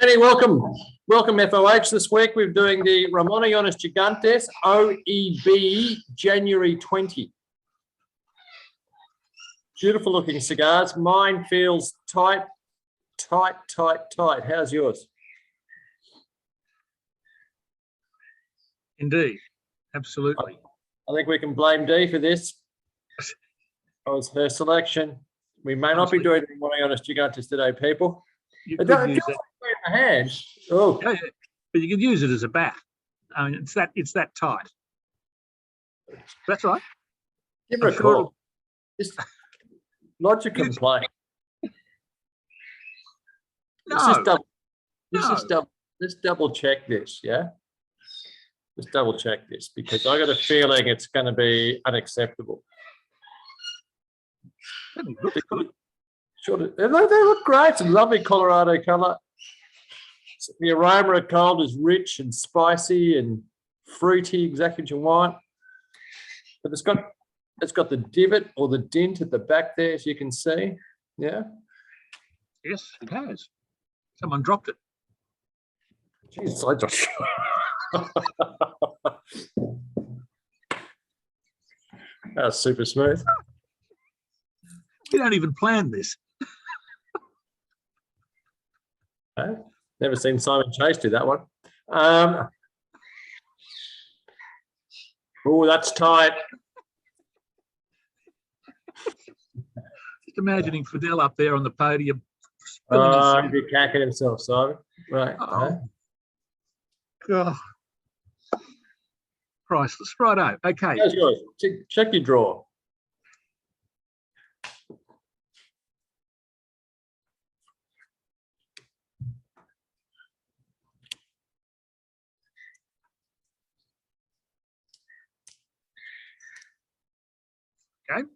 Kenny, welcome. Welcome, FOH. This week we're doing the Ramon Allones Gigantes OEB January 20. Beautiful looking cigars. Mine feels tight. How's yours? Indeed, absolutely. I think we can blame Dee for this. It was her selection. We may not be doing Ramon Allones Gigantes today, people. You But could don't use feel it. like in the hand. Oh, Yeah, but you could use it as a bat. I mean, it's that tight. That's right. give her a call. Just lodge a complaint. No, Let's double check this, yeah? Let's double check this because I got a feeling it's going to be unacceptable. Sure, they look great. It's a lovely Colorado color. The aroma of cold is rich and spicy and fruity, exactly what you want. But it's got the divot or the dint at the back there, as you can see. Yeah. yes, it has. Someone dropped it. Jesus, I just. That's super smooth. We don't even plan this. Huh? Never seen Simon Chase do that one. Oh, that's tight. Just imagining Fidel up there on the podium. He'd be cacking himself, Simon. Right. Oh. God. Priceless. Righto. Okay. How's yours? Check your drawer. Okay.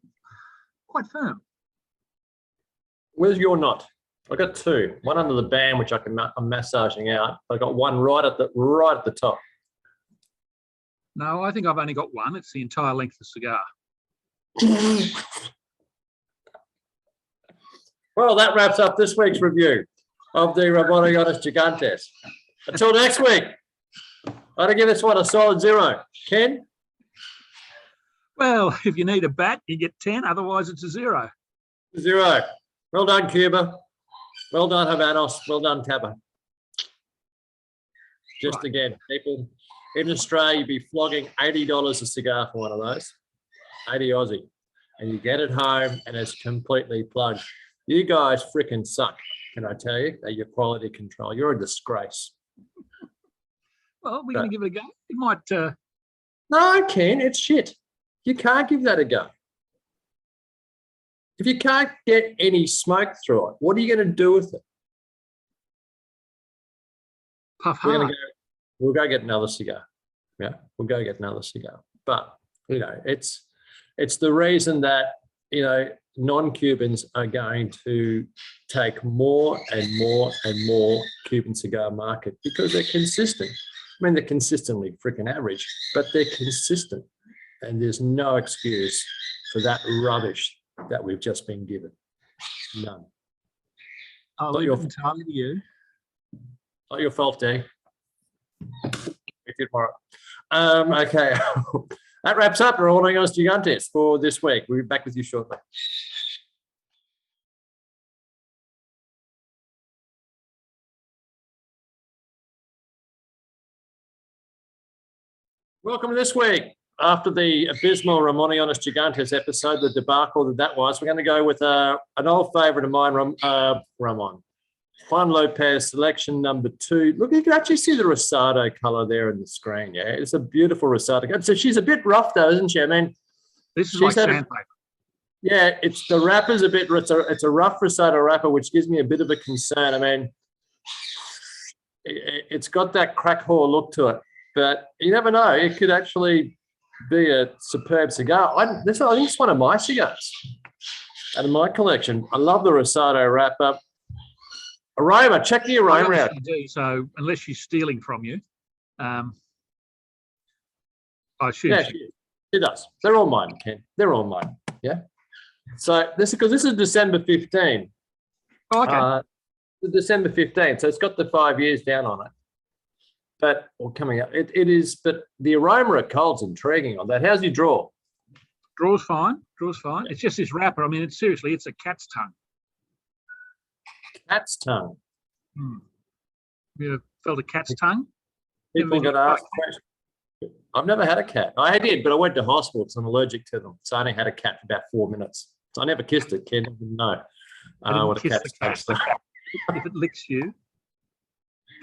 Quite firm. Where's your knot? I got two. One under the band, which I'm massaging out. I got one right at the top. No, I think I've only got one. It's the entire length of the cigar. Well, that wraps up this week's review of the Ramon Allones Gigantes. Until next week, I'd give this one a solid 0. Ken? Well, if you need a bat, you get 10. Otherwise, it's a 0. 0. Well done, Cuba. Well done, Habanos. Well done, Taba. Just again, people in Australia, you'd be flogging $80 a cigar for one of those. 80 Aussie. And you get it home and it's completely plugged. You guys freaking suck, can I tell you? At your quality control. You're a disgrace. Well, we're going to give it a go. It might... No, Ken, it's shit. You can't give that a go. If you can't get any smoke through it, what are you going to do with it? Puff hard. We'll go get another cigar. Yeah, we'll go get another cigar. But, you know, it's the reason that, you know, non-Cubans are going to take more and more and more Cuban cigar market because they're consistent. I mean, they're consistently freaking average, but they're consistent. And there's no excuse for that rubbish that we've just been given. None. I'll leave it entirely to you. Not your fault, Dee. Okay. That wraps up Ramon Allones Gigantes for this week. We'll be back with you shortly. Welcome to this week. After the abysmal Ramon Allones Gigantes episode, the debacle that was, we're going to go with an old favourite of mine, Ramon. Juan Lopez Seleccion No2. Look, you can actually see the Rosado colour there in the screen. Yeah, it's a beautiful Rosado. So she's a bit rough, though, isn't she? I mean, this is like sandpaper. Yeah, the wrapper's a bit. It's a rough Rosado wrapper, which gives me a bit of a concern. I mean, it's got that crack whore look to it, but you never know. It could actually be a superb cigar. I think it's one of my cigars out of my collection. I love the Rosado wrapper. Aroma, check the aroma out. So unless she's stealing from you, I assume. Yeah, she does. They're all mine, Ken. They're all mine. Yeah. So this is December 15. Oh, okay. December 15th. So it's got the 5 years down on it. But, or coming up, it is, but the aroma at cold's intriguing on that. How's your draw? Draw's fine. Draw's fine. It's just this wrapper. I mean, it's seriously, it's a cat's tongue. Cat's tongue. You ever felt a cat's tongue? People got asked questions. I've never had a cat. I did, but I went to hospital because I'm allergic to them. So I only had a cat for about 4 minutes. So I never kissed it. Ken didn't know what a cat's tongue. If it licks you,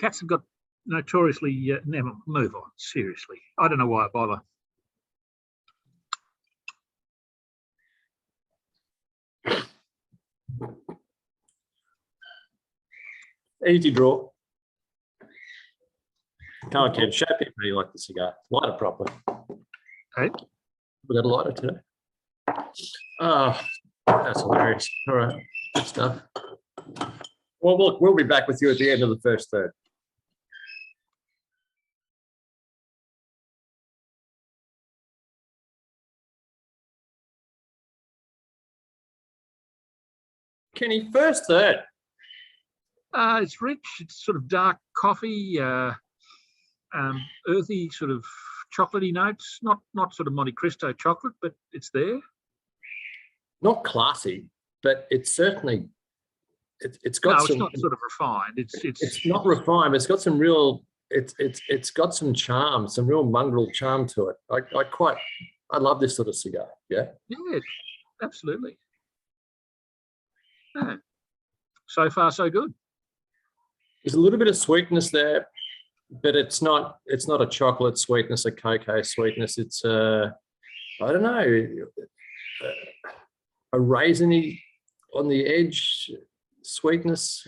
cats have got notoriously. Never move on. Seriously, I don't know why I bother. Easy draw. Come on, Ken. Show people how you like the cigar. Light it properly. Hey, We got a lighter today. Oh, that's hilarious. All right, good stuff. Well, look, we'll be back with you at the end of the first third. Kenny, first third. it's rich. It's sort of dark coffee, earthy, sort of chocolatey notes. Not sort of Monte Cristo chocolate, but it's there. Not classy, but it's certainly it's got No, some. it's not sort of refined. It's not refined. But it's got some real. It's got some charm, some real mongrel charm to it. I love this sort of cigar. Yeah. Yeah, absolutely. Yeah. So far, so good. There's a little bit of sweetness there, but it's not a chocolate sweetness, a cocoa sweetness. It's I don't know, a raisiny on the edge sweetness.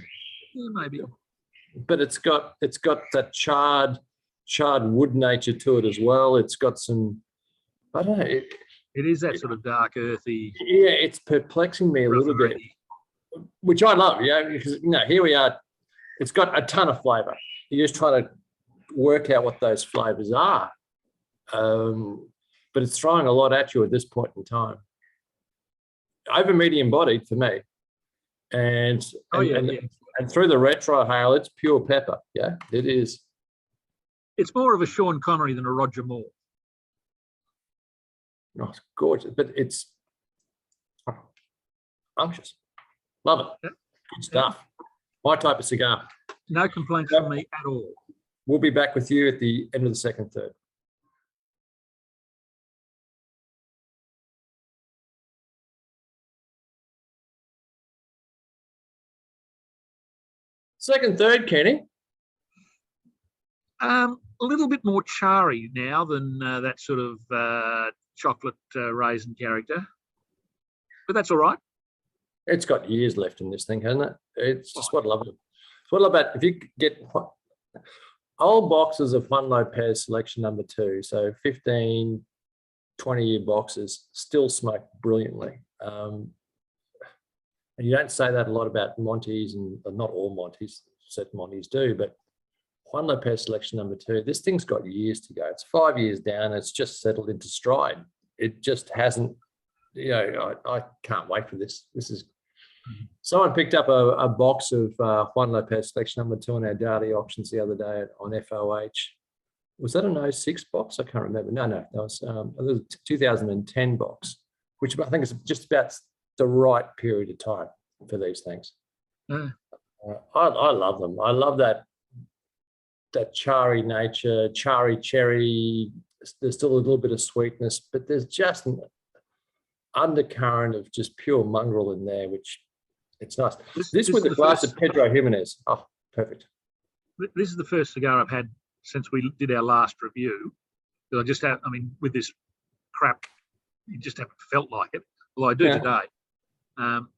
Yeah, maybe. But it's got that charred wood nature to it as well. It's got some, I don't know. It is that sort of dark, earthy. Yeah, it's perplexing me a little bit, which I love. Yeah, because here we are. It's got a ton of flavour. You're just trying to work out what those flavours are, but it's throwing a lot at you at this point in time. Over medium bodied for me, and through the retrohale, it's pure pepper. Yeah, it is. It's more of a Sean Connery than a Roger Moore. Oh, it's gorgeous, but it's unctuous. Love it. Yeah. Good stuff. My type of cigar. No complaints from me at all. We'll be back with you at the end of the second third. Second third, Kenny. A little bit more charry now than that sort of chocolate raisin character, but that's all right. It's got years left in this thing, hasn't it? It's just what I love. It's what I love about if you get old boxes of Juan Lopez Seleccion No2, so 15, 20-year boxes, still smoke brilliantly. And you don't say that a lot about Montes, and not all Montes, certain Montes do, but Juan Lopez Seleccion No2, this thing's got years to go. It's 5 years down. It's just settled into stride. It just hasn't, I can't wait for this. This is, someone picked up a box of Juan Lopez Seleccion No2 on our daily auctions the other day on FOH. Was that an 06 box? I can't remember. No, that was a 2010 box, which I think is just about the right period of time for these things. I love them. I love that charry nature, charry cherry. There's still a little bit of sweetness, but there's just an undercurrent of just pure mongrel in there, which it's nice. This with a glass of Pedro Jimenez. Oh, perfect. This is the first cigar I've had since we did our last review. I just have, with this crap, you just haven't felt like it. Well, I do today. I'm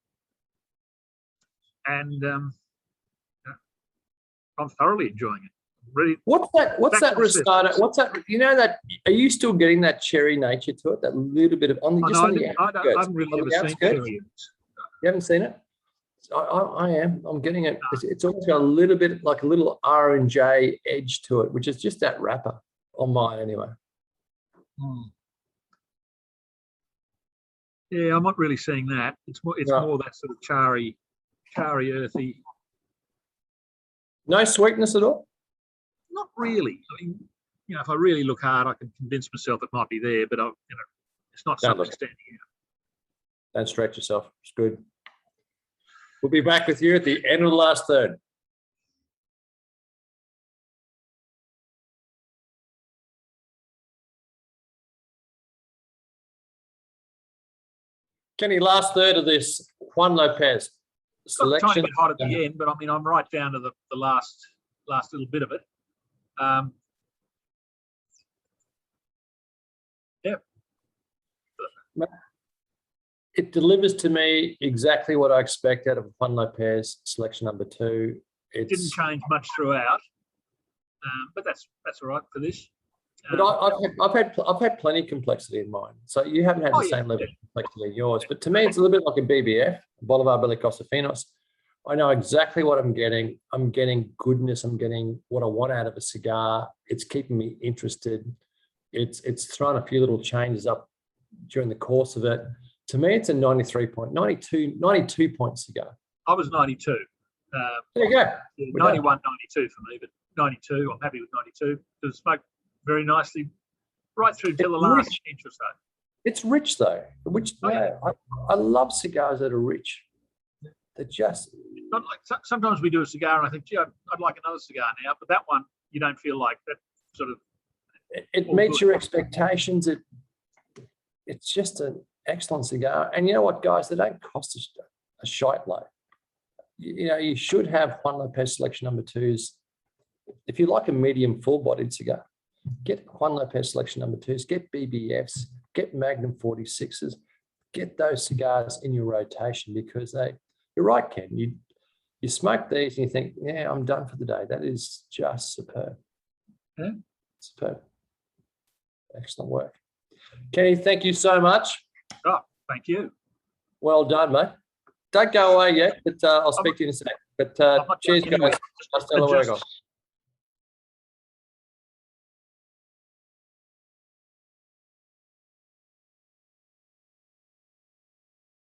thoroughly enjoying it. Really. What's that Rosado? What's that? You know that? Are you still getting that cherry nature to it? That little bit of on the outskirts. I haven't really ever seen cherry. You haven't seen it? I am. I'm getting it. It's almost got a little bit like a little R&J edge to it, which is just that wrapper on mine anyway. Yeah, I'm not really seeing that. It's more that sort of charry, earthy. No sweetness at all? Not really. I mean, you know, if I really look hard, I can convince myself it might be there, but it's not Don't something look. standing out. Don't stretch yourself. It's good. We'll be back with you at the end of the last third. Kenny, last third of this Juan Lopez Got a tiny selection. bit hot at the end, but I mean, I'm right down to the last little bit of it. Yeah. It delivers to me exactly what I expect out of Juan Lopez selection number 2. It Didn't change much throughout, but that's all right for this. But I've had plenty of complexity in mine. So you haven't had the same level of complexity in yours. But to me, it's a little bit like a BBF, Bolivar Bellicosa. I know exactly what I'm getting. I'm getting goodness. I'm getting what I want out of a cigar. It's keeping me interested. It's thrown a few little changes up during the course of it. To me, it's a 92 point cigar. I was 92. There you go. 91, 92 for me, but 92, I'm happy with 92. It smoked very nicely right through till the last inch or so. It's rich though. I love cigars that are rich. They're just not like sometimes we do a cigar and I think, gee, I'd like another cigar now, but that one you don't feel like that sort of. It meets your expectations. It's just an excellent cigar. And you know what, guys? They don't cost a shite load. You know, you should have Juan Lopez selection number 2s. If you like a medium full-bodied cigar, get Juan Lopez selection number 2s, get BBFs, get Magnum 46s, get those cigars in your rotation because you're right, Ken. You smoke these and you think, yeah, I'm done for the day. That is just superb. Yeah. Superb. Excellent work. Kenny, thank you so much. Oh, thank you. Well done, mate. Don't go away yet, but I'll speak to you in a sec. But cheers, guys. Hasta luego.